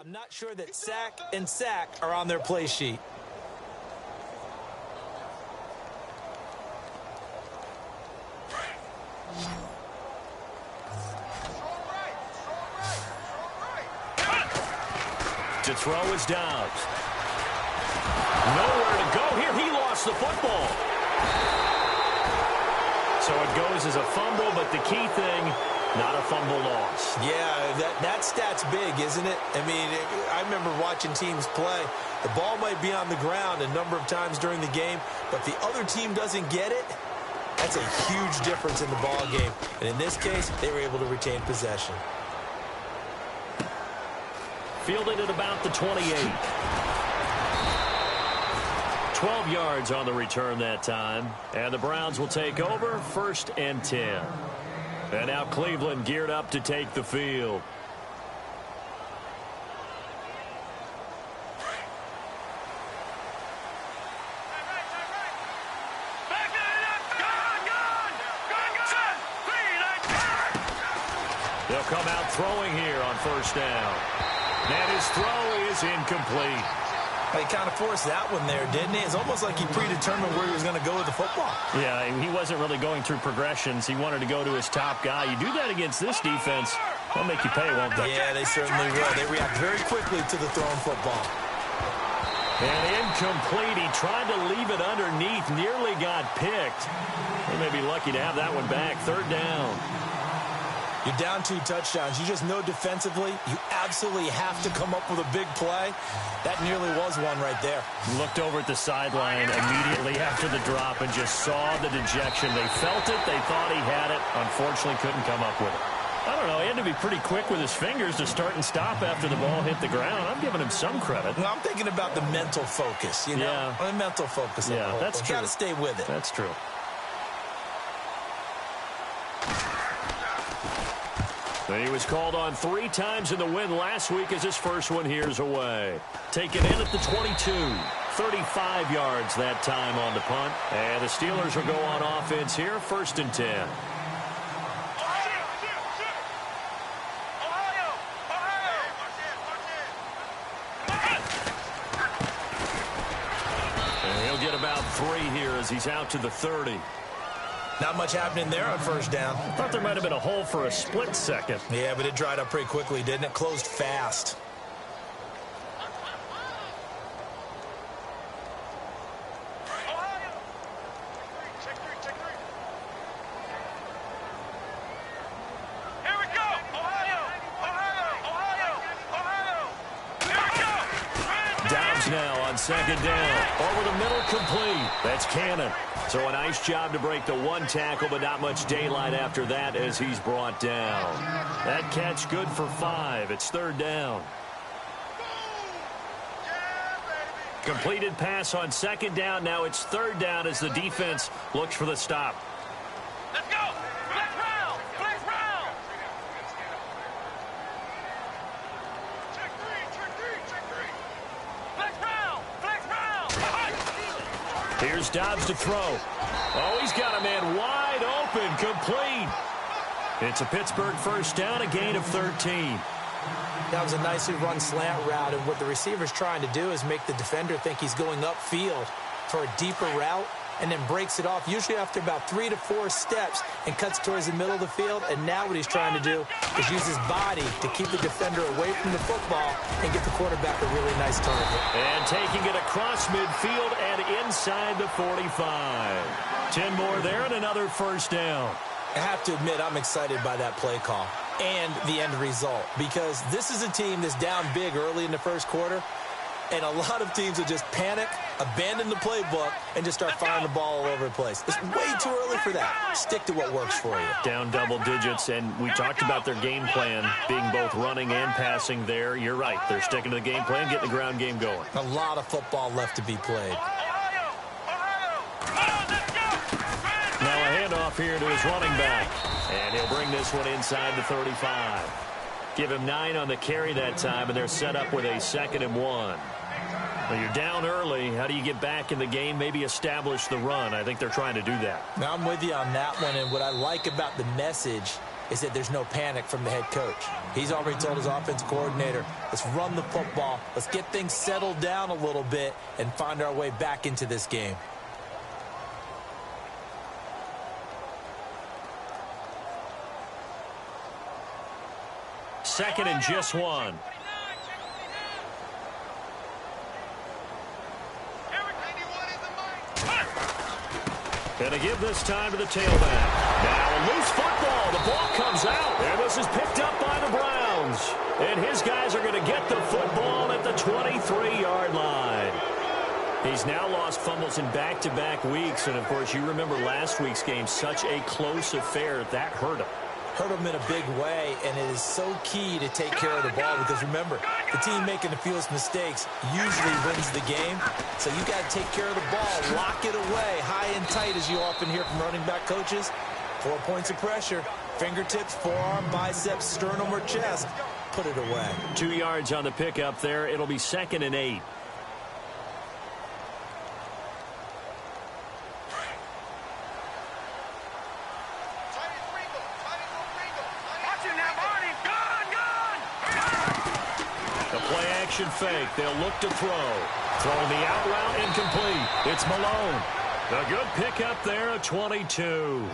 I'm not sure that sack and sack are on their play sheet. To throw is down. Nowhere to go here. He lost the football. So it goes as a fumble, but the key thing, not a fumble loss. Yeah, that stat's big, isn't it? I mean, I remember watching teams play. The ball might be on the ground a number of times during the game, but the other team doesn't get it. That's a huge difference in the ball game. And in this case, they were able to retain possession. Fielded at about the 28. 12 yards on the return that time. And the Browns will take over 1st and 10. And now Cleveland geared up to take the field. They'll come out throwing here on 1st down. And his throw is incomplete. He kind of forced that one there, didn't he? It's almost like he predetermined where he was going to go with the football. Yeah, he wasn't really going through progressions. He wanted to go to his top guy. You do that against this defense, they'll make you pay, won't they? Yeah, they certainly will. They react very quickly to the thrown football. And incomplete. He tried to leave it underneath, nearly got picked. They may be lucky to have that one back. 3rd down. You're down 2 touchdowns. You just know defensively you absolutely have to come up with a big play. That nearly was one right there. Looked over at the sideline immediately after the drop and just saw the dejection. They felt it. They thought he had it. Unfortunately, couldn't come up with it. I don't know. He had to be pretty quick with his fingers to start and stop after the ball hit the ground. I'm giving him some credit. Well, I'm thinking about the mental focus, you know? Yeah. The mental focus. Yeah, that's true. You got to stay with it. That's true. He was called on 3 times in the win last week as his first one here's away. Taken in at the 22. 35 yards that time on the punt. And the Steelers will go on offense here, 1st and 10. And he'll get about 3 here as he's out to the 30. Not much happening there on 1st down. I thought there might have been a hole for a split second. Yeah, but it dried up pretty quickly, didn't it? Closed fast. Here we go! Ohio! Here we go! Dobbs now on 2nd down. Over the middle, complete. That's Cannon. So a nice job to break the 1 tackle, but not much daylight after that as he's brought down. That catch good for 5. It's 3rd down. Completed pass on 2nd down. Now it's 3rd down as the defense looks for the stop. Let's go! Flex round! Flex round! Check 3! Flex round! Flex round! Here's Dobbs to throw. Oh, he's got a man wide open, complete. It's a Pittsburgh 1st down, a gain of 13. That was a nicely run slant route, and what the receiver's trying to do is make the defender think he's going upfield for a deeper route, and then breaks it off, usually after about 3 to 4 steps, and cuts towards the middle of the field. And now what he's trying to do is use his body to keep the defender away from the football and get the quarterback a really nice target. And taking it across midfield and inside the 45. 10 more there and another 1st down. I have to admit, I'm excited by that play call and the end result, because this is a team that's down big early in the 1st quarter, and a lot of teams will just panic, abandon the playbook, and just start firing the ball all over the place. It's way too early for that. Stick to what works for you. Down double digits, and we talked about their game plan being both running and passing there. You're right. They're sticking to the game plan, getting the ground game going. A lot of football left to be played. Now a handoff here to his running back. And he'll bring this one inside the 35. Give him 9 on the carry that time, and they're set up with a 2nd and 1. Well, you're down early. How do you get back in the game? Maybe establish the run. I think they're trying to do that. Now, I'm with you on that one, and what I like about the message is that there's no panic from the head coach. He's already told his offensive coordinator, let's run the football, let's get things settled down a little bit and find our way back into this game. Second and just one. And to give this time to the tailback. Now a loose football. The ball comes out. And this is picked up by the Browns. And his guys are going to get the football at the 23-yard line. He's now lost fumbles in back-to-back weeks. And, of course, you remember last week's game, such a close affair. That hurt him. Hurt him in a big way, and it is so key to take care of the ball because, remember, the team making the fewest mistakes usually wins the game. So you got to take care of the ball, lock it away, high and tight, as you often hear from running back coaches. 4 points of pressure, fingertips, forearm, biceps, sternum, or chest. Put it away. 2 yards on the pickup there. It'll be 2nd and 8. Fake. They'll look to throw. Throwing the out route incomplete. It's Malone. A good pickup there at 22.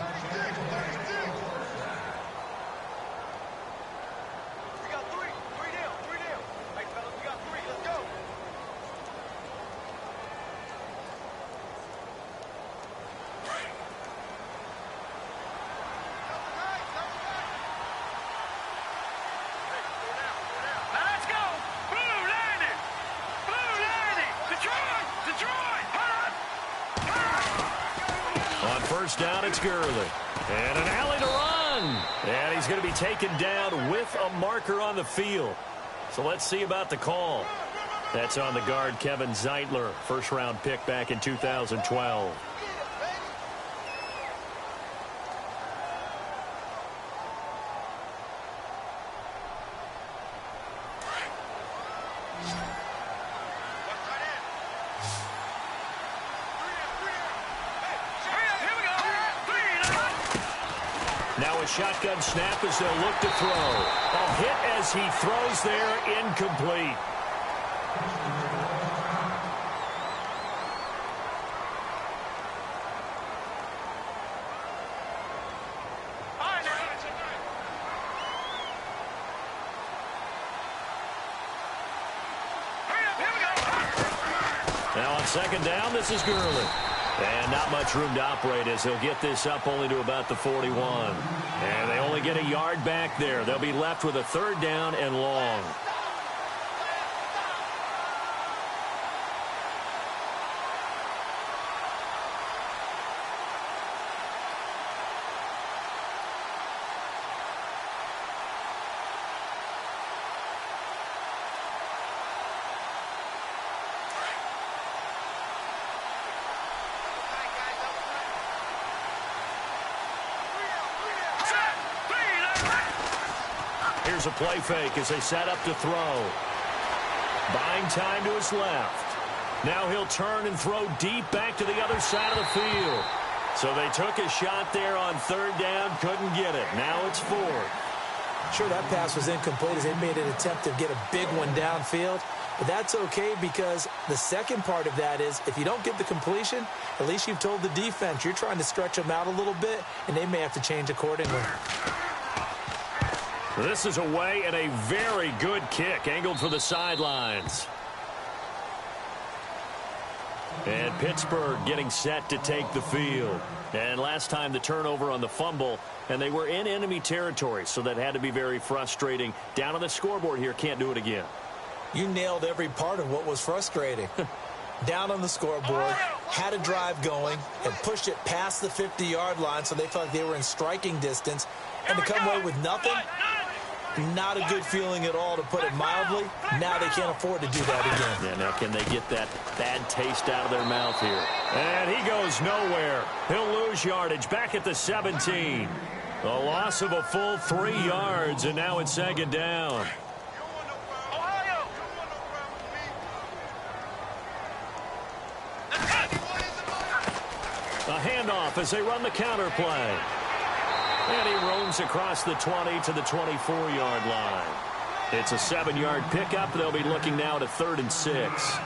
First down, it's Gurley. And an alley to run. And he's going to be taken down with a marker on the field. So let's see about the call. That's on the guard, Kevin Zeitler. First-round pick back in 2012. Shotgun snap as they'll look to throw. A hit as he throws there, incomplete. Now on second down, this is Gurley. And not much room to operate as he'll get this up only to about the 41. And they only get a yard back there. They'll be left with a third down and long. Here's a play fake as they set up to throw. Buying time to his left. Now he'll turn and throw deep back to the other side of the field. So they took a shot there on third down, couldn't get it. Now it's fourth. Sure, that pass was incomplete as they made an attempt to get a big one downfield. But that's okay because the second part of that is if you don't get the completion, at least you've told the defense you're trying to stretch them out a little bit, and they may have to change accordingly. This is away and a very good kick angled for the sidelines. And Pittsburgh getting set to take the field. And last time the turnover on the fumble, and they were in enemy territory, so that had to be very frustrating. Down on the scoreboard here, can't do it again. You nailed every part of what was frustrating. Down on the scoreboard, had a drive going, and pushed it past the 50-yard line so they felt like they were in striking distance. And to come away with nothing, not a good feeling at all, to put it mildly. Now they can't afford to do that again. Yeah, now can they get that bad taste out of their mouth here? And he goes nowhere. He'll lose yardage back at the 17. A loss of a full 3 yards, and now it's second down. A handoff as they run the counter play. And he roams across the 20 to the 24-yard line. It's a 7-yard pickup. They'll be looking now to 3rd and 6.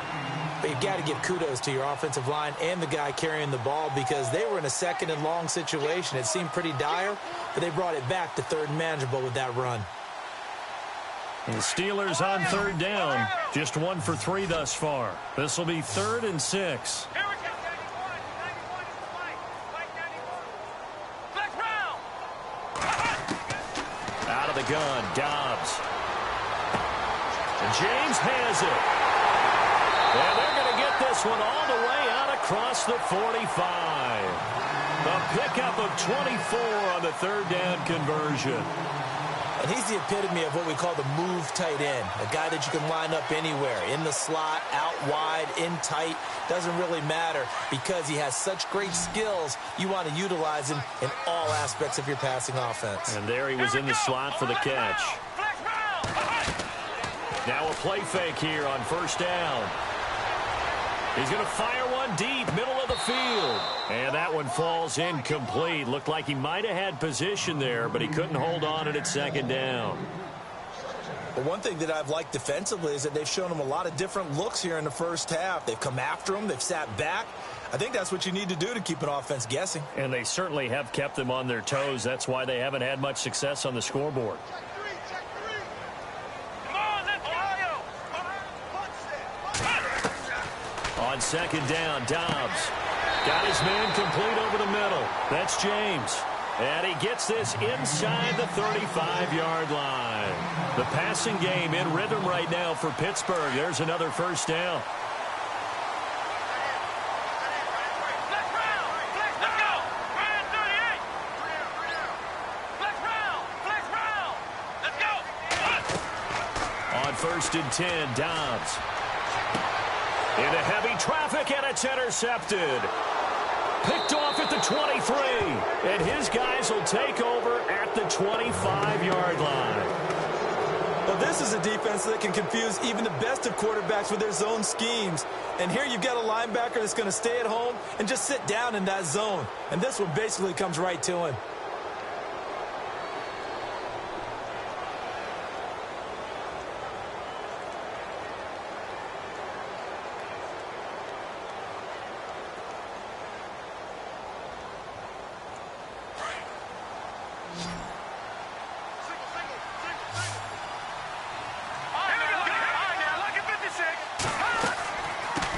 But you've got to give kudos to your offensive line and the guy carrying the ball because they were in a 2nd and long situation. It seemed pretty dire, but they brought it back to 3rd and manageable with that run. And the Steelers on 3rd down. Just 1 for 3 thus far. This will be 3rd and 6. Out of the gun, Dobbs. And James has it. And they're going to get this one all the way out across the 45. A pickup of 24 on the 3rd down conversion. And he's the epitome of what we call the move tight end, a guy that you can line up anywhere, in the slot, out wide, in tight, doesn't really matter because he has such great skills. You want to utilize him in all aspects of your passing offense. And there he was in the slot for the catch. Now a play fake here on 1st down. He's going to fire one deep, middle of the field. And that one falls incomplete. Looked like he might have had position there, but he couldn't hold on at 2nd down. But one thing that I've liked defensively is that they've shown him a lot of different looks here in the first half. They've come after him. They've sat back. I think that's what you need to do to keep an offense guessing. And they certainly have kept them on their toes. That's why they haven't had much success on the scoreboard. On 2nd down, Dobbs got his man complete over the middle. That's James. And he gets this inside the 35-yard line. The passing game in rhythm right now for Pittsburgh. There's another 1st down. On 1st and 10, Dobbs. Into heavy traffic, and it's intercepted. Picked off at the 23, and his guys will take over at the 25-yard line. Well, this is a defense that can confuse even the best of quarterbacks with their zone schemes. And here you've got a linebacker that's going to stay at home and just sit down in that zone. And this one basically comes right to him.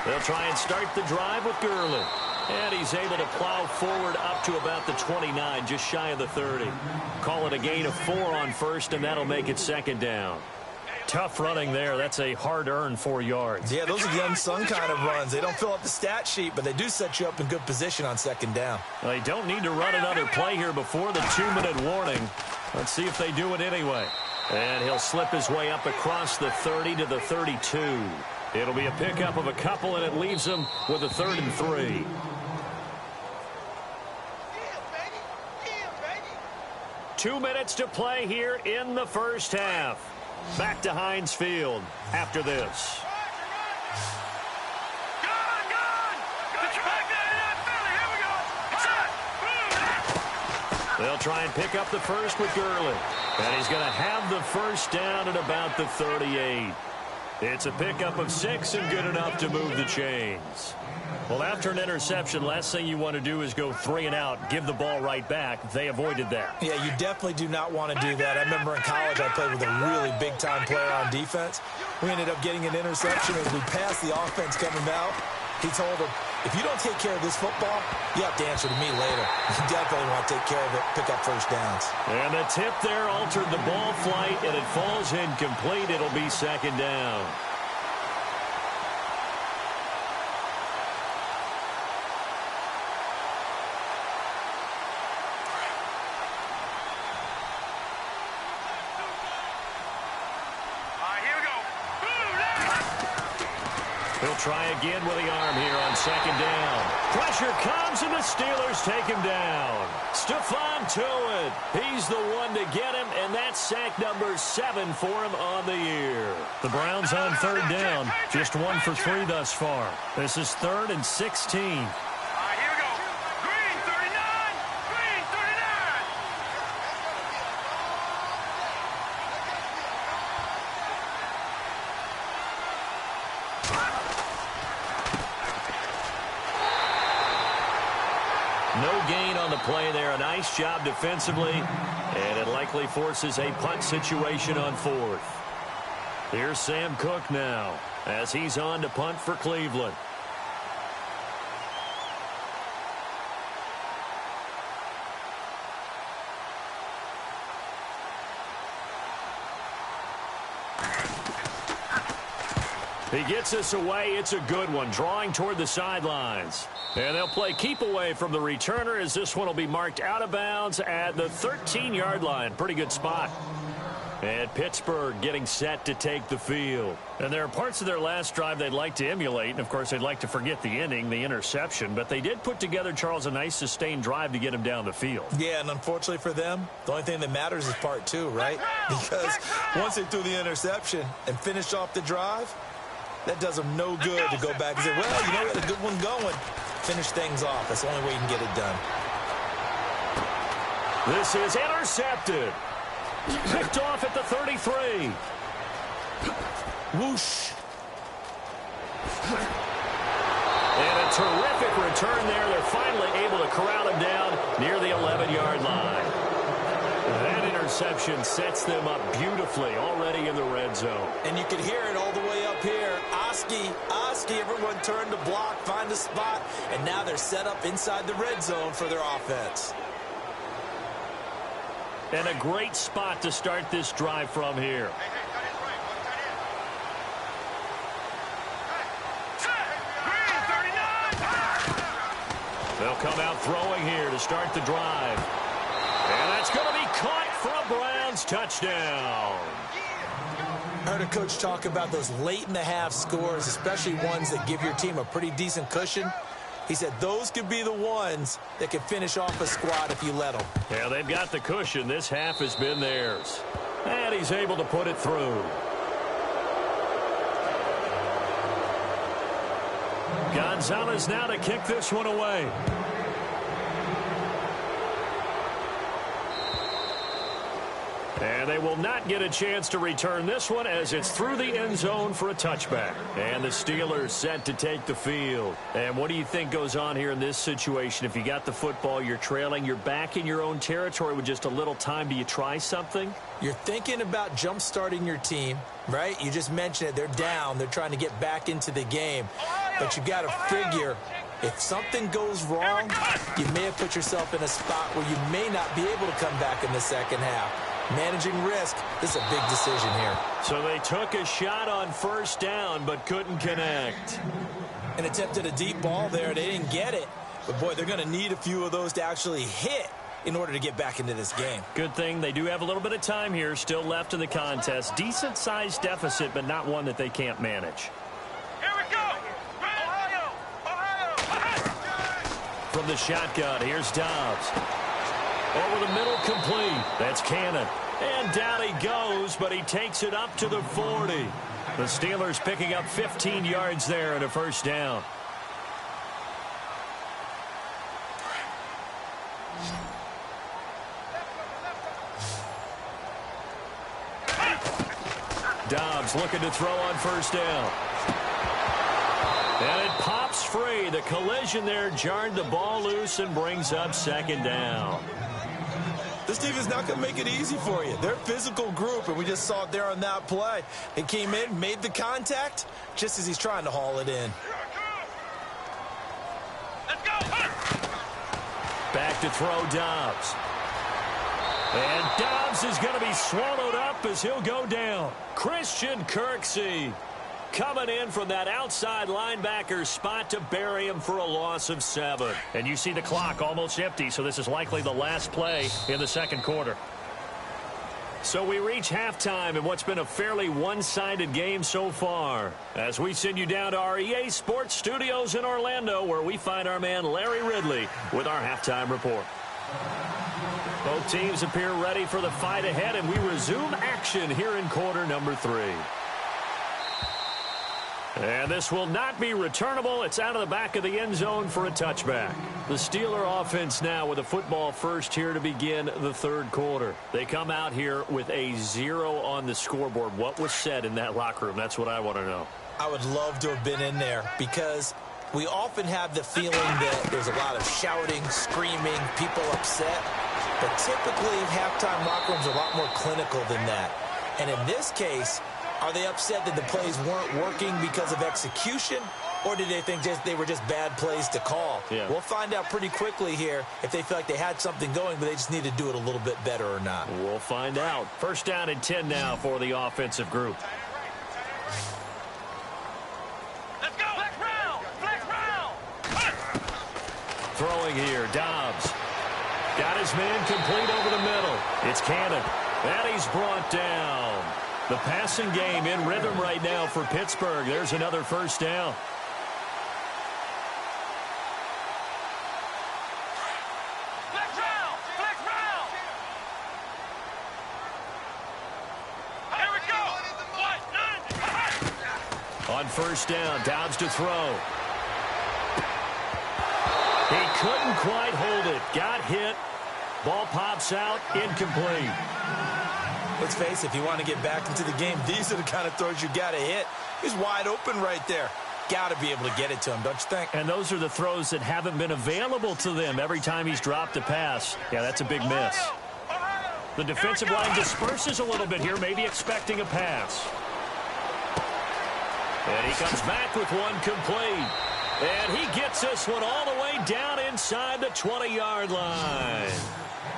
They'll try and start the drive with Gurley. And he's able to plow forward up to about the 29, just shy of the 30. Call it a gain of 4 on 1st, and that'll make it 2nd down. Tough running there. That's a hard-earned 4 yards. Yeah, those are the unsung kind of runs. They don't fill up the stat sheet, but they do set you up in good position on 2nd down. They don't need to run another play here before the 2-minute warning. Let's see if they do it anyway. And he'll slip his way up across the 30 to the 32. It'll be a pickup of a couple, and it leaves him with a 3rd and 3. Two minutes to play here in the first half. Back to Heinz Field after this. They'll try and pick up the first with Gurley. And he's going to have the 1st down at about the 38. It's a pickup of 6 and good enough to move the chains. Well, after an interception, last thing you want to do is go 3 and out, give the ball right back. They avoided that. Yeah, you definitely do not want to do that. I remember in college I played with a really big-time player on defense. We ended up getting an interception as we passed the offense coming out. He told him, if you don't take care of this football, you have to answer to me later. You definitely want to take care of it, pick up 1st downs. And the tip there altered the ball flight, and it falls incomplete. It'll be 2nd down. He'll try again with the arm here on 2nd down. Pressure comes, and the Steelers take him down. Stephon Tuitt, he's the one to get him, and that's sack number 7 for him on the year. The Browns on 3rd down, just 1 for 3 thus far. This is 3rd and 16. Here we go. Green 39. Green 39. play there. A nice job defensively, and it likely forces a punt situation on 4th. Here's Sam Cook now as he's on to punt for Cleveland. He gets us away. It's a good one, drawing toward the sidelines. And they'll play keep away from the returner as this one will be marked out of bounds at the 13-yard line. Pretty good spot. And Pittsburgh getting set to take the field. And there are parts of their last drive they'd like to emulate. And, of course, they'd like to forget the inning, the interception. But they did put together, Charles, a nice sustained drive to get him down the field. Yeah, and unfortunately for them, the only thing that matters is part 2, right? Because once they threw the interception and finished off the drive, that does them no good to go back and say, well, you know, we had a good one going. Finish things off. That's the only way you can get it done. This is intercepted. Picked off at the 33. Whoosh. And a terrific return there. They're finally able to corral him down near the 11-yard line. That interception sets them up beautifully already in the red zone. And you can hear it all the way up here. Oski, everyone turned to block, find a spot, and now they're set up inside the red zone for their offense. And a great spot to start this drive from here. They'll come out throwing here to start the drive. And that's going to be caught for a Browns touchdown. I heard a coach talk about those late-in-the-half scores, especially ones that give your team a pretty decent cushion. He said those could be the ones that can finish off a squad if you let them. Yeah, they've got the cushion. This half has been theirs. And he's able to put it through. Gonzalez now to kick this one away. And they will not get a chance to return this one as it's through the end zone for a touchback. And the Steelers set to take the field. And what do you think goes on here in this situation? If you got the football, you're trailing, you're back in your own territory with just a little time. Do you try something? You're thinking about jump-starting your team, right? You just mentioned it. They're down. They're trying to get back into the game. But you got to figure if something goes wrong, you may have put yourself in a spot where you may not be able to come back in the second half. Managing risk, this is a big decision here. So they took a shot on first down but couldn't connect. And attempted a deep ball there. They didn't get it. But, boy, they're going to need a few of those to actually hit in order to get back into this game. Good thing they do have a little bit of time here still left in the contest. Decent-sized deficit, but not one that they can't manage. Here we go. Ohio. From the shotgun, here's Dobbs. Over the middle, complete. That's Cannon. And down he goes, but he takes it up to the 40. The Steelers picking up 15 yards there and a first down. Dobbs looking to throw on first down. And it pops free. The collision there jarred the ball loose and brings up second down. This team is not going to make it easy for you. They're a physical group, and we just saw it there on that play. They came in, made the contact, just as he's trying to haul it in. Let's go. Back to throw Dobbs. And Dobbs is going to be swallowed up as he'll go down. Christian Kirksey coming in from that outside linebacker spot to bury him for a loss of 7. And you see the clock almost empty, so this is likely the last play in the second quarter. So we reach halftime in what's been a fairly one-sided game so far. As we send you down to our EA Sports Studios in Orlando, where we find our man Larry Ridley with our halftime report. Both teams appear ready for the fight ahead, and we resume action here in quarter number 3. And this will not be returnable. It's out of the back of the end zone for a touchback. The Steeler offense now with a football first here to begin the third quarter. They come out here with a 0 on the scoreboard. What was said in that locker room? That's what I want to know. I would love to have been in there because We often have the feeling that there's a lot of shouting, screaming, people upset. But typically, halftime locker rooms are a lot more clinical than that. And in this case, are they upset that the plays weren't working because of execution? Or did they think they were just bad plays to call? Yeah. We'll find out pretty quickly here if they feel like they had something going, but they just need to do it a little bit better or not. We'll find out. First down and 10 now for the offensive group. Let's go. Flex round. Flex round. Throwing here, Dobbs. Got his man complete over the middle. It's Cannon. And he's brought down. The passing game in rhythm right now for Pittsburgh. There's another first down. Flex round. Flex round. Here we go. On first down, Dobbs to throw. He couldn't quite hold it. Got hit. Ball pops out. Incomplete. Let's face it, if you want to get back into the game, these are the kind of throws you got to hit. He's wide open right there. Got to be able to get it to him, don't you think? And those are the throws that haven't been available to them every time he's dropped a pass. Yeah, that's a big miss. The defensive line disperses a little bit here, maybe expecting a pass. And he comes back with one complete. And he gets this one all the way down inside the 20-yard line.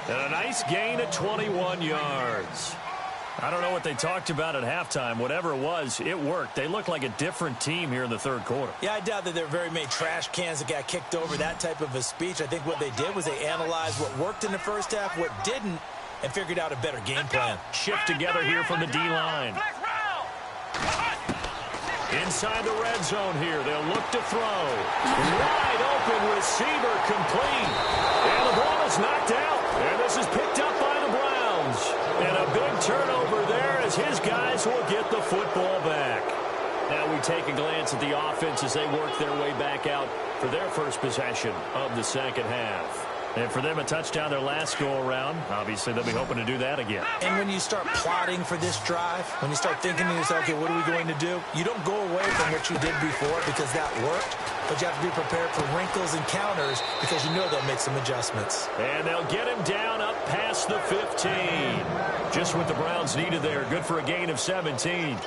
And a nice gain of 21 yards. I don't know what they talked about at halftime. Whatever it was, it worked. They look like a different team here in the third quarter. Yeah, I doubt that there are very many trash cans that got kicked over, that type of a speech. I think what they did was they analyzed what worked in the first half, what didn't, and figured out a better game plan. Shift together here from the D-line. Inside the red zone here, they'll look to throw. Wide open receiver complete. And the ball is knocked out. And this is picked up by the Browns. And a big turnover there as his guys will get the football back. Now we take a glance at the offense as they work their way back out for their first possession of the second half. And for them, a touchdown their last go-around. Obviously, they'll be hoping to do that again. And when you start plotting for this drive, when you start thinking to yourself, okay, what are we going to do? You don't go away from what you did before because that worked, but you have to be prepared for wrinkles and counters because you know they'll make some adjustments. And they'll get him down up past the 15. Just what the Browns needed there. Good for a gain of 17.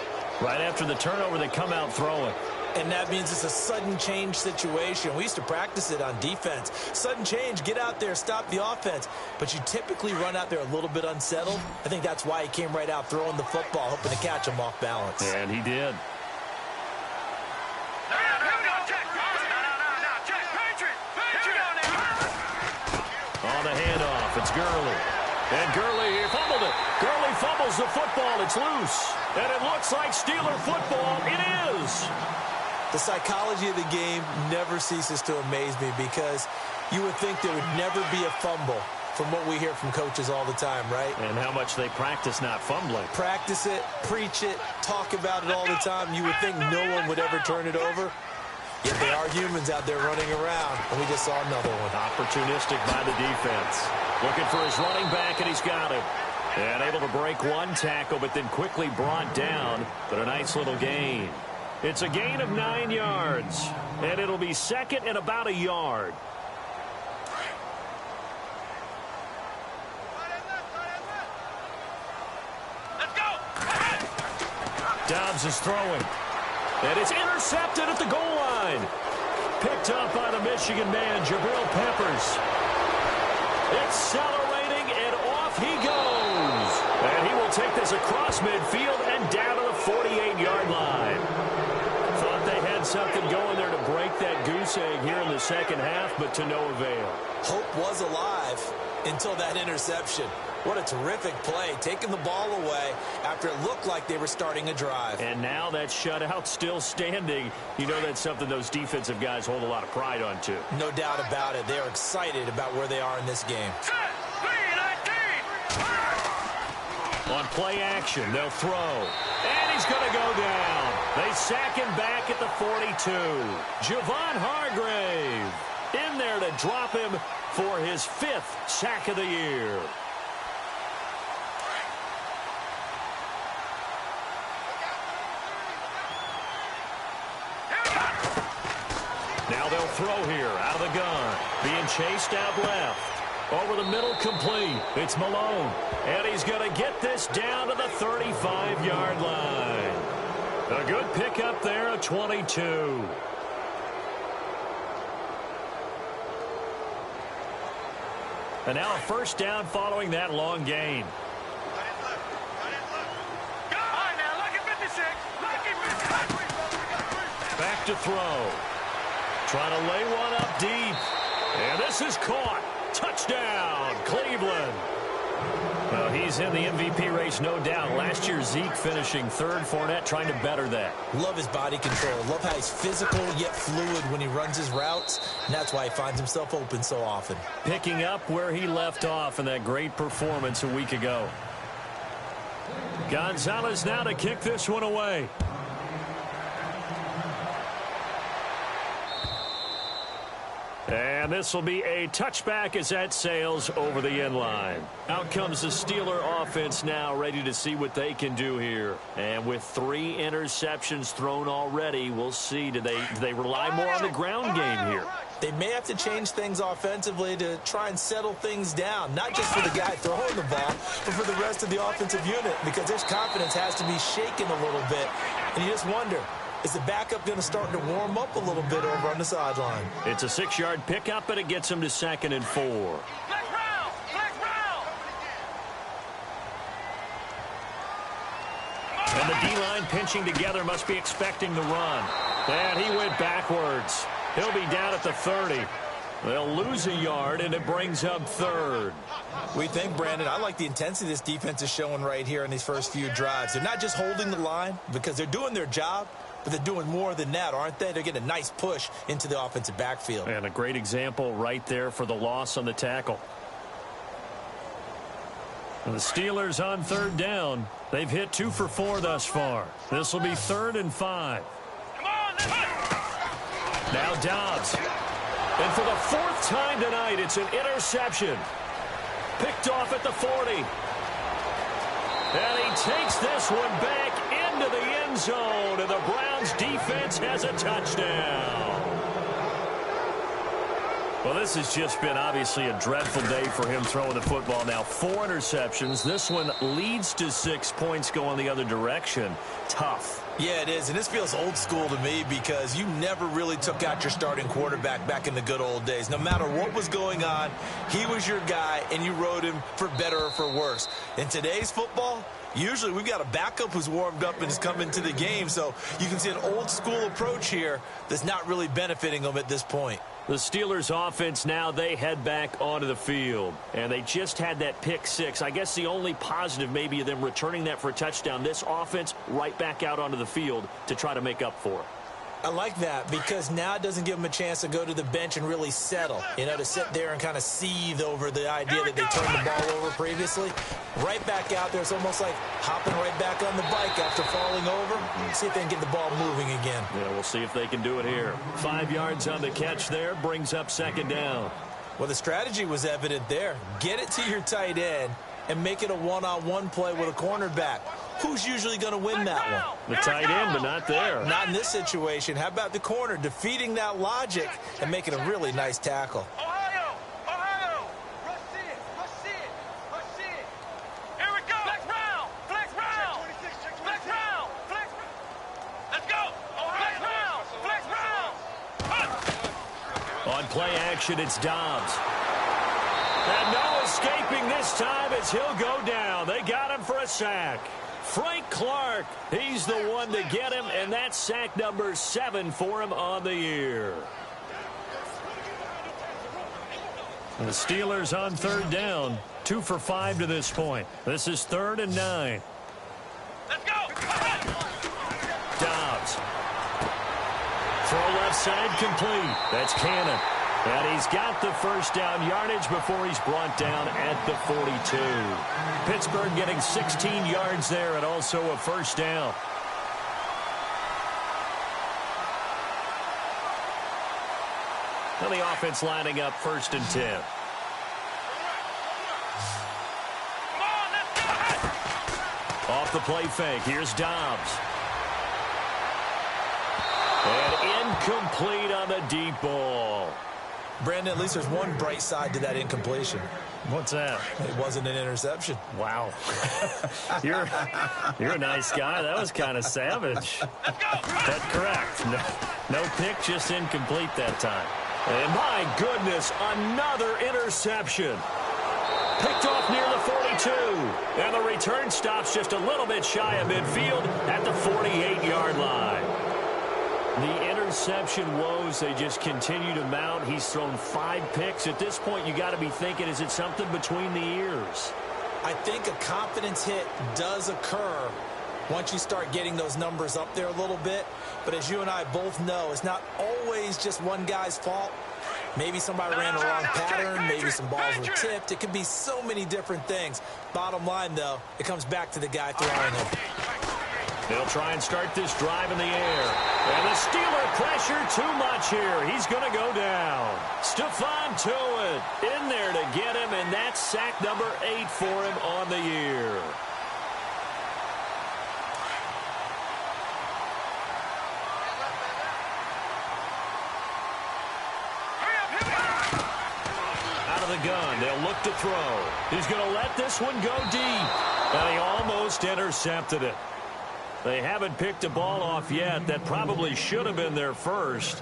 Right after the turnover, they come out throwing. And that means it's a sudden change situation. We used to practice it on defense. Sudden change, get out there, stop the offense. But you typically run out there a little bit unsettled. I think that's why he came right out throwing the football, hoping to catch him off balance. And he did. On the handoff, it's Gurley. And Gurley fumbled it. Gurley fumbles the football. It's loose. And it looks like Steeler football. It is. The psychology of the game never ceases to amaze me because you would think there would never be a fumble from what we hear from coaches all the time, right? And how much they practice not fumbling. Practice it, preach it, talk about it all the time. You would think no one would ever turn it over. Yet there are humans out there running around, and we just saw another one. Opportunistic by the defense. Looking for his running back, and he's got him. And able to break one tackle, but then quickly brought down. But a nice little gain. It's a gain of 9 yards, and it'll be second and about a yard. Let's go. Dobbs is throwing. And it's intercepted at the goal line. Picked up by the Michigan man, Jabril Peppers. Accelerating, and off he goes. And he will take this across midfield and down to the 48-yard line. Thought they had something going there to break that goose egg here in the second half, but to no avail. Hope was alive until that interception. What a terrific play, taking the ball away after it looked like they were starting a drive. And now that shutout still standing. You know that's something those defensive guys hold a lot of pride on, too. No doubt about it. They are excited about where they are in this game. On play action, they'll throw. And he's going to go down. They sack him back at the 42. Javon Hargrave in there to drop him for his 5th sack of the year. Now Now they'll throw here out of the gun. Being chased out left. Over the middle, complete. It's Malone. And he's going to get this down to the 35-yard line. A good pickup there, a 22. And now a first down following that long gain. Back to throw. Trying to lay one up deep. And this is caught. Touchdown, Cleveland. Well, he's in the MVP race, no doubt. Last year, Zeke finishing third. Fournette trying to better that. Love his body control. Love how he's physical yet fluid when he runs his routes. And that's why he finds himself open so often. Picking up where he left off in that great performance a week ago. Gonzalez now to kick this one away. And this will be a touchback as that sails over the end line. Out comes the Steeler offense now, ready to see what they can do here. And with 3 interceptions thrown already, we'll see. Do they rely more on the ground game here? They may have to change things offensively to try and settle things down, not just for the guy throwing the ball, but for the rest of the offensive unit, because their confidence has to be shaken a little bit. And you just wonder, is the backup going to start to warm up a little bit over on the sideline? It's a 6-yard pickup, and it gets him to 2nd and 4. And the D-line pinching together must be expecting the run. And he went backwards. He'll be down at the 30. They'll lose a yard, and it brings up 3rd. We think, Brandon, I like the intensity this defense is showing right here in these first few drives. They're not just holding the line because they're doing their job, but they're doing more than that, aren't they? They're getting a nice push into the offensive backfield. And a great example right there for the loss on the tackle. And the Steelers on 3rd down. They've hit 2 for 4 thus far. This will be 3rd and 5. Now Dobbs. And for the 4th time tonight, it's an interception. Picked off at the 40. And he takes this one back into the end zone, and the Browns defense has a touchdown. Well, this has just been obviously a dreadful day for him throwing the football. Now 4 interceptions. This one leads to 6 points going the other direction. Tough. Yeah, it is, and this feels old school to me because you never really took out your starting quarterback back in the good old days. No matter what was going on, he was your guy, and you rode him for better or for worse. In today's football, usually we've got a backup who's warmed up and has come into the game, so you can see an old school approach here that's not really benefiting them at this point. The Steelers offense now, they head back onto the field. And they just had that pick 6. I guess the only positive maybe of them returning that for a touchdown. This offense right back out onto the field to try to make up for it. I like that because now it doesn't give them a chance to go to the bench and really settle, to sit there and kind of seethe over the idea that they turned the ball over previously. Right back out there, it's almost like hopping right back on the bike after falling over. See if they can get the ball moving again. Yeah, we'll see if they can do it here. 5 yards on the catch there, brings up 2nd down. Well, the strategy was evident there. Get it to your tight end and make it a one-on-one play with a cornerback. Who's usually going to win that one? The tight end, but not there. Not in this situation. How about the corner defeating that logic and making a really nice tackle? Ohio! Rush it! Here we go! Flex round! Let's go! Flex round! On play action, it's Dobbs. And no escaping this time as he'll go down. They got him for a sack. Frank Clark, he's the one to get him, and that's sack number 7 for him on the year. The Steelers on 3rd down, 2 for 5 to this point. This is 3rd and 9. Let's go! Dobbs. Throw left side complete. That's Cannon. And he's got the first down yardage before he's brought down at the 42. Pittsburgh getting 16 yards there and also a first down. And the offense lining up 1st and 10. Come on, let's go! Off the play fake, here's Dobbs. And incomplete on the deep ball. Brandon, at least there's one bright side to that incompletion. What's that? It wasn't an interception. Wow. You're a nice guy. That was kind of savage. But correct. No pick, just incomplete that time. And my goodness, another interception. Picked off near the 42. And the return stops just a little bit shy of midfield at the 48-yard line. The interception woes, they just continue to mount. He's thrown 5 picks. At this point, you got to be thinking, is it something between the ears? I think a confidence hit does occur once you start getting those numbers up there a little bit. But as you and I both know, it's not always just one guy's fault. Maybe somebody ran the wrong pattern. Maybe some balls were tipped. It could be so many different things. Bottom line, though, it comes back to the guy throwing it. They'll try and start this drive in the air. And the Steeler pressure too much here. He's going to go down. Stephon Tuitt in there to get him, and that's sack number 8 for him on the year. Out of the gun, they'll look to throw. He's going to let this one go deep. And he almost intercepted it. They haven't picked a ball off yet. That probably should have been their first.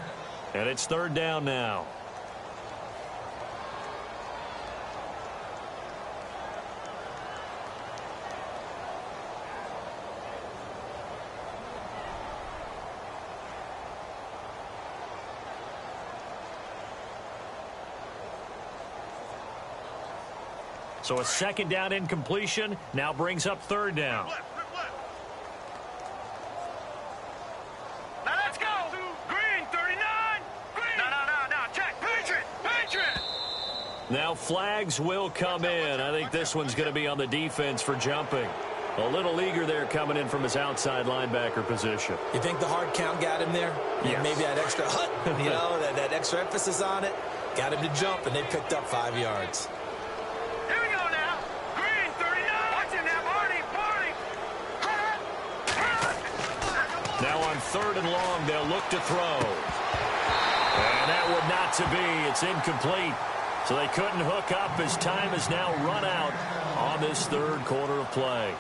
And it's 3rd down now. So a 2nd down incompletion now brings up 3rd down. Now flags will come in. I think this one's going to be on the defense for jumping. A little eager there coming in from his outside linebacker position. You think the hard count got him there? Yes. Maybe that extra hut, you know, that extra emphasis on it. Got him to jump, and they picked up 5 yards. Here we go now. Green, 39. Watch him now, Barney. Now on 3rd and long, they'll look to throw. And that would not to be. It's incomplete. So they couldn't hook up as time has now run out on this 3rd quarter of play.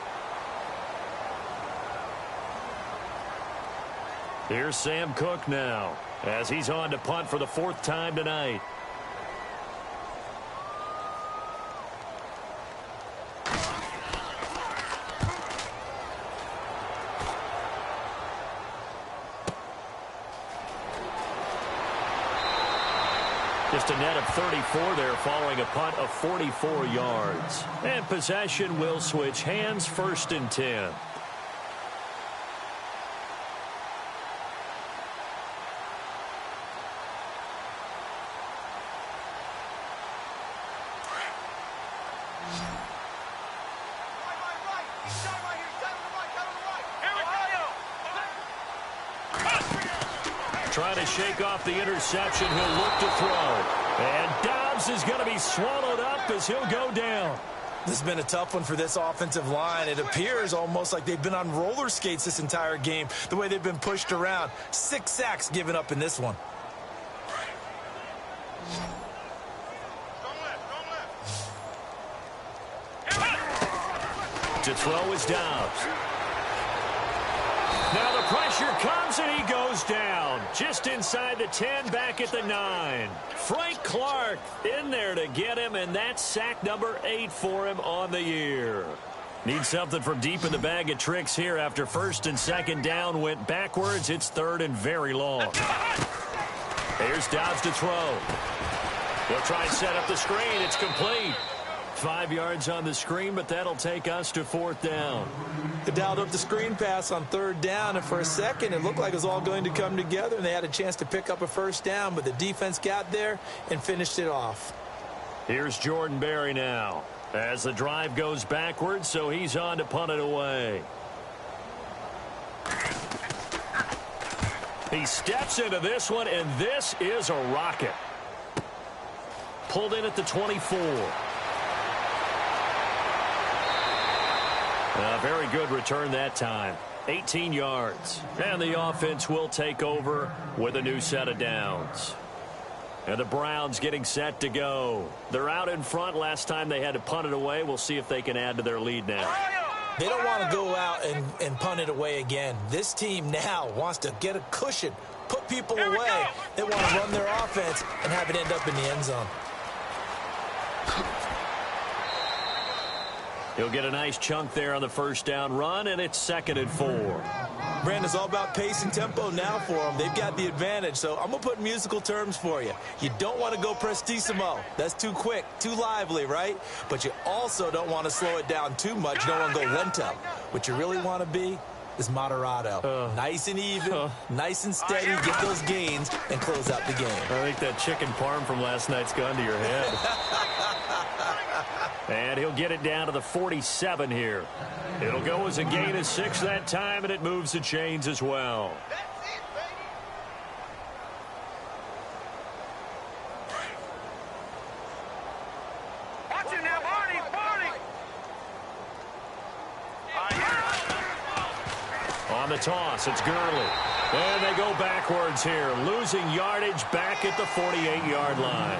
Here's Sam Cook now as he's on to punt for the 4th time tonight. Just a net of 34 there following a punt of 44 yards. And possession will switch hands, 1st and 10. Trying to shake off the interception. He'll look to throw. And Dobbs is going to be swallowed up as he'll go down. This has been a tough one for this offensive line. It appears almost like they've been on roller skates this entire game, the way they've been pushed around. 6 sacks given up in this one. To throw is Dobbs. Now the pressure comes and he goes down. Just inside the 10, back at the 9. Frank Clark in there to get him, and that's sack number 8 for him on the year. Needs something from deep in the bag of tricks here after 1st and 2nd down went backwards. It's 3rd and very long. Here's Dobbs to throw. He'll try and set up the screen. It's complete. 5 yards on the screen, but that'll take us to 4th down. They dialed up the screen pass on 3rd down, and for a second, it looked like it was all going to come together, and they had a chance to pick up a 1st down, but the defense got there and finished it off. Here's Jordan Berry now as the drive goes backwards, so he's on to punt it away. He steps into this one, and this is a rocket. Pulled in at the 24. A very good return that time. 18 yards. And the offense will take over with a new set of downs. And the Browns getting set to go. They're out in front. Last time they had to punt it away. We'll see if they can add to their lead now. They don't want to go out and punt it away again. This team now wants to get a cushion, put people away. They want to run their offense and have it end up in the end zone. He'll get a nice chunk there on the first down run, and it's 2nd and 4. Brandon, it's all about pace and tempo now for them. They've got the advantage, so I'm going to put musical terms for you. You don't want to go prestissimo. That's too quick, too lively, right? But you also don't want to slow it down too much. You don't want to go lento. What you really want to be is moderato. Nice and even, nice and steady, get those gains, and close out the game. I think that chicken parm from last night's gone to your head. And he'll get it down to the 47 here. It'll go as a gain of 6 that time, and it moves the chains as well. Watch it now, Barney! On the toss, it's Gurley. And they go backwards here, losing yardage back at the 48-yard line.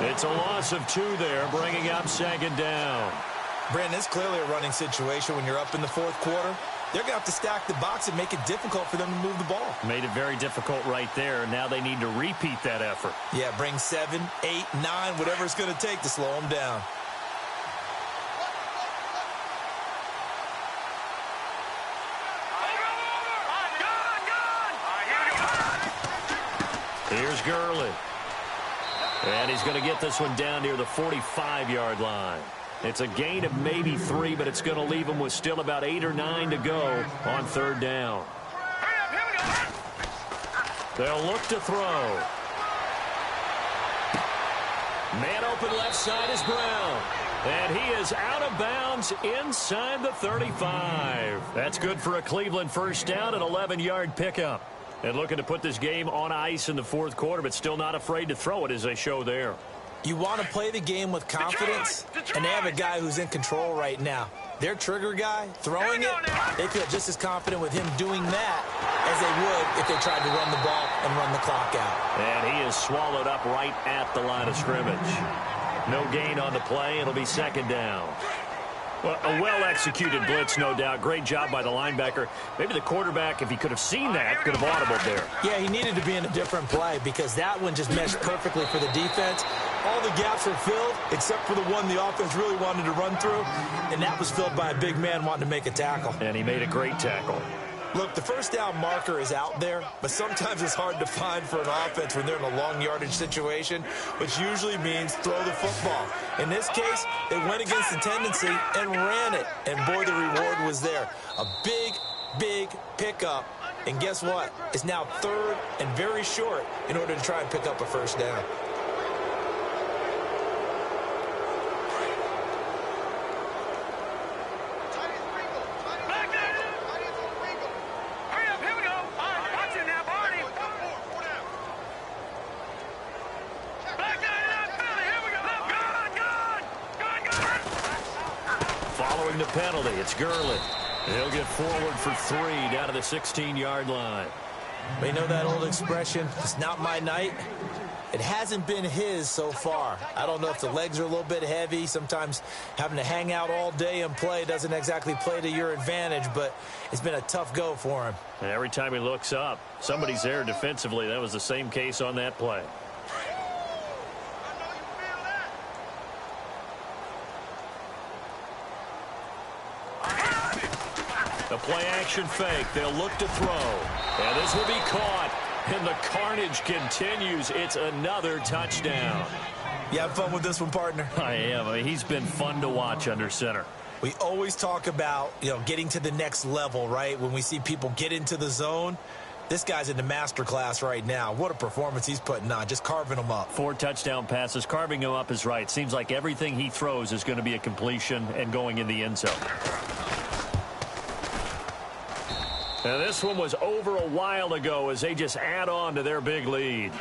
It's a loss of 2 there, bringing up 2nd down. Brandon, it's clearly a running situation when you're up in the 4th quarter. They're going to have to stack the box and make it difficult for them to move the ball. Made it very difficult right there. Now they need to repeat that effort. Yeah, bring 7, 8, 9, whatever it's going to take to slow them down. Here's Gurley. And he's going to get this one down near the 45-yard line. It's a gain of maybe 3, but it's going to leave him with still about 8 or 9 to go on 3rd down. They'll look to throw. Man open left side is Brown. And he is out of bounds inside the 35. That's good for a Cleveland first down, an 11-yard pickup. And looking to put this game on ice in the 4th quarter, but still not afraid to throw it as they show there. You want to play the game with confidence, and they have a guy who's in control right now. Their trigger guy, throwing it, they feel just as confident with him doing that as they would if they tried to run the ball and run the clock out. And he is swallowed up right at the line of scrimmage. No gain on the play. It'll be 2nd down. Well, a well-executed blitz, no doubt. Great job by the linebacker. Maybe the quarterback, if he could have seen that, could have audibled there. Yeah, he needed to be in a different play because that one just meshed perfectly for the defense. All the gaps were filled except for the one the offense really wanted to run through, and that was filled by a big man wanting to make a tackle. And he made a great tackle. Look, the first down marker is out there, but sometimes it's hard to find for an offense when they're in a long yardage situation, which usually means throw the football. In this case, they went against the tendency and ran it, and boy, the reward was there. A big, big pickup, and guess what? It's now 3rd and very short in order to try and pick up a first down. Following the penalty, it's Gurley. He'll get forward for 3 down to the 16-yard line. But you know that old expression, it's not my night? It hasn't been his so far. I don't know if the legs are a little bit heavy. Sometimes having to hang out all day and play doesn't exactly play to your advantage, but it's been a tough go for him. And every time he looks up, somebody's there defensively. That was the same case on that play. The play-action fake. They'll look to throw. And this will be caught. And the carnage continues. It's another touchdown. You have fun with this one, partner? I am. I mean, he's been fun to watch under center. We always talk about, getting to the next level, right? When we see people get into the zone. This guy's in the master class right now. What a performance he's putting on, just carving them up. 4 touchdown passes. Carving him up is right. Seems like everything he throws is going to be a completion and going in the end zone. Now, this one was over a while ago as they just add on to their big lead.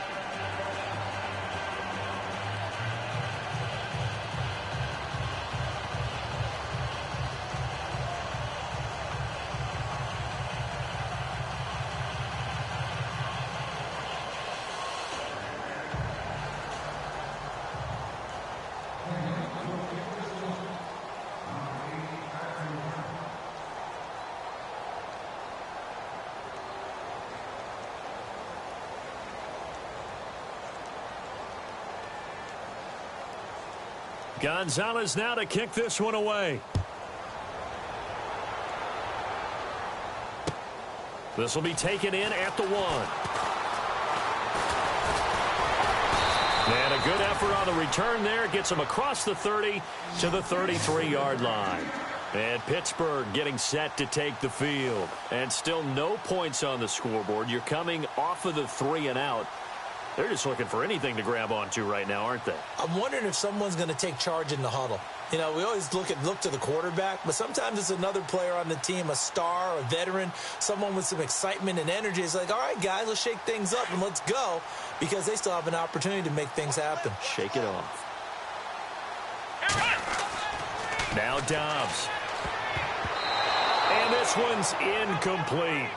Gonzalez now to kick this one away. This will be taken in at the 1. And a good effort on the return there. Gets him across the 30 to the 33-yard line. And Pittsburgh getting set to take the field. And still no points on the scoreboard. You're coming off of the 3 and out. They're just looking for anything to grab onto right now, aren't they? I'm wondering if someone's going to take charge in the huddle. You know, we always look to the quarterback, but sometimes it's another player on the team, a star, a veteran, someone with some excitement and energy. It's like, all right, guys, let's shake things up and let's go, because they still have an opportunity to make things happen. Shake it off. Now Dobbs. And this one's incomplete.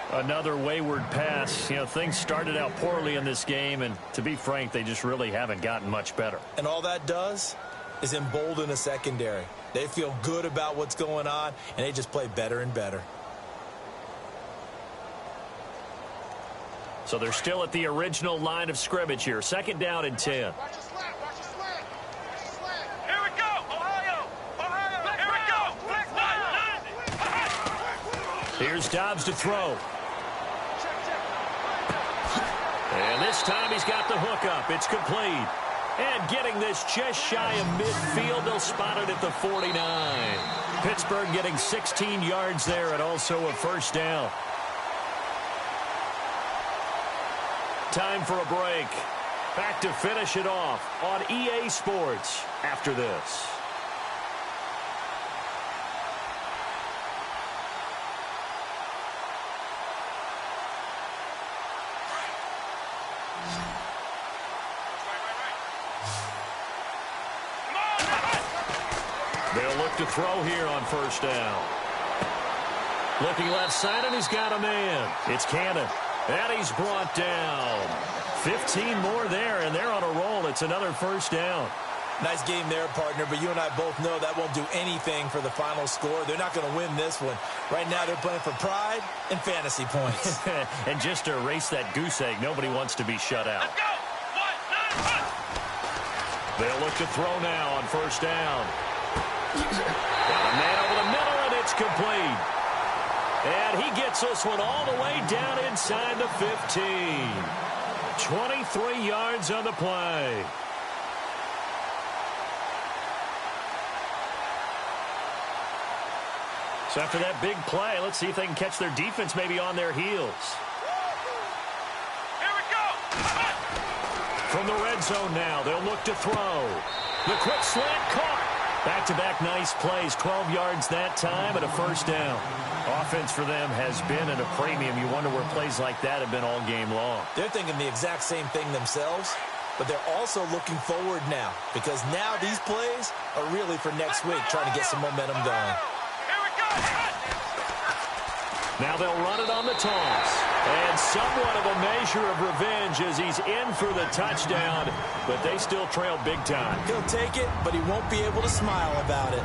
Another wayward pass. You know, things started out poorly in this game, and to be frank, they just really haven't gotten much better. And all that does is embolden a secondary. They feel good about what's going on, and they just play better and better. So they're still at the original line of scrimmage here. 2nd down and 10. Here we go, Ohio! Ohio! Here we go! Here's Dobbs to throw. And this time he's got the hook up. It's complete. And getting this just shy of midfield. They'll spot it at the 49. Pittsburgh getting 16 yards there and also a 1st down. Time for a break. Back to finish it off on EA Sports after this. They'll look to throw here on 1st down. Looking left side, and he's got a man. It's Cannon. And he's brought down. 15 more there, and they're on a roll. It's another 1st down. Nice game there, partner, but you and I both know that won't do anything for the final score. They're not going to win this one. Right now, they're playing for pride and fantasy points. And just to erase that goose egg, nobody wants to be shut out. Let's go! 1, 9, 1. They'll look to throw now on 1st down. Got a man over the middle, and it's complete. And he gets this one all the way down inside the 15. 23 yards on the play. So after that big play, let's see if they can catch their defense maybe on their heels. Here we go! From the red zone now, they'll look to throw. The quick slant caught. Back-to-back nice plays, 12 yards that time and a 1st down. Offense for them has been at a premium. You wonder where plays like that have been all game long. They're thinking the exact same thing themselves, but they're also looking forward now, because now these plays are really for next week, trying to get some momentum going. Here we go! Now they'll run it on the toss. And somewhat of a measure of revenge as he's in for the touchdown, but they still trail big time. He'll take it, but he won't be able to smile about it.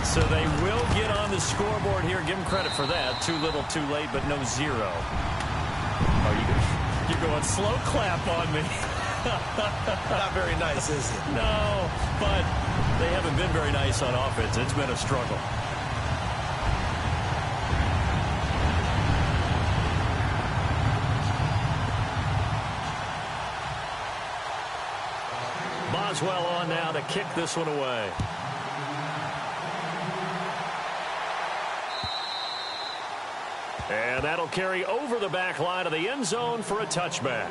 So they will get on the scoreboard here. Give him credit for that. Too little, too late, but no 0. Oh, you're going slow clap on me. Not very nice, is it? No, but they haven't been very nice on offense. It's been a struggle. Boswell on now to kick this one away. And that'll carry over the back line of the end zone for a touchback.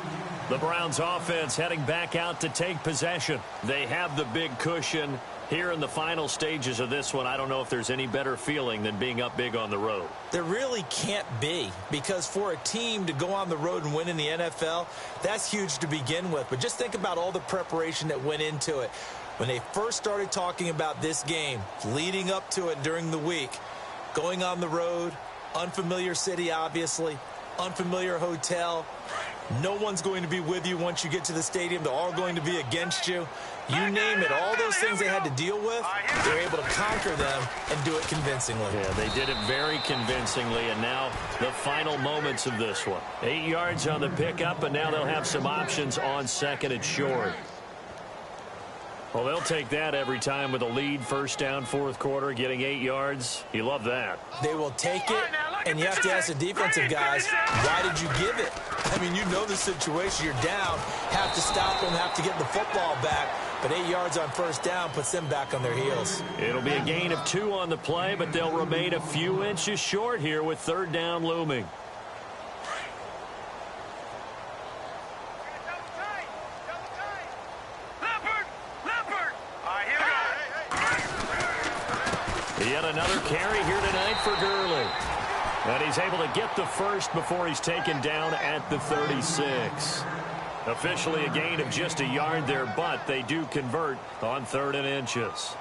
The Browns offense heading back out to take possession. They have the big cushion. Here in the final stages of this one, I don't know if there's any better feeling than being up big on the road. There really can't be, because for a team to go on the road and win in the NFL, that's huge to begin with. But just think about all the preparation that went into it. When they first started talking about this game, leading up to it during the week, going on the road, unfamiliar city, obviously, unfamiliar hotel. No one's going to be with you once you get to the stadium. They're all going to be against you. You name it, all those things they had to deal with, they were able to conquer them and do it convincingly. Yeah, they did it very convincingly, and now the final moments of this one. 8 yards on the pickup, and now they'll have some options on 2nd and short. Well, they'll take that every time with a lead, first down, fourth quarter, getting 8 yards. You love that. They will take it, and you have to ask the defensive guys, why did you give it? I mean, you know the situation. You're down, have to stop them, have to get the football back. But 8 yards on first down puts them back on their heels. It'll be a gain of 2 on the play, but they'll remain a few inches short here with third down looming. Yet another carry here tonight for Gurley. And he's able to get the first before he's taken down at the 36. Officially a gain of just a yard there, but they do convert on 3rd and inches.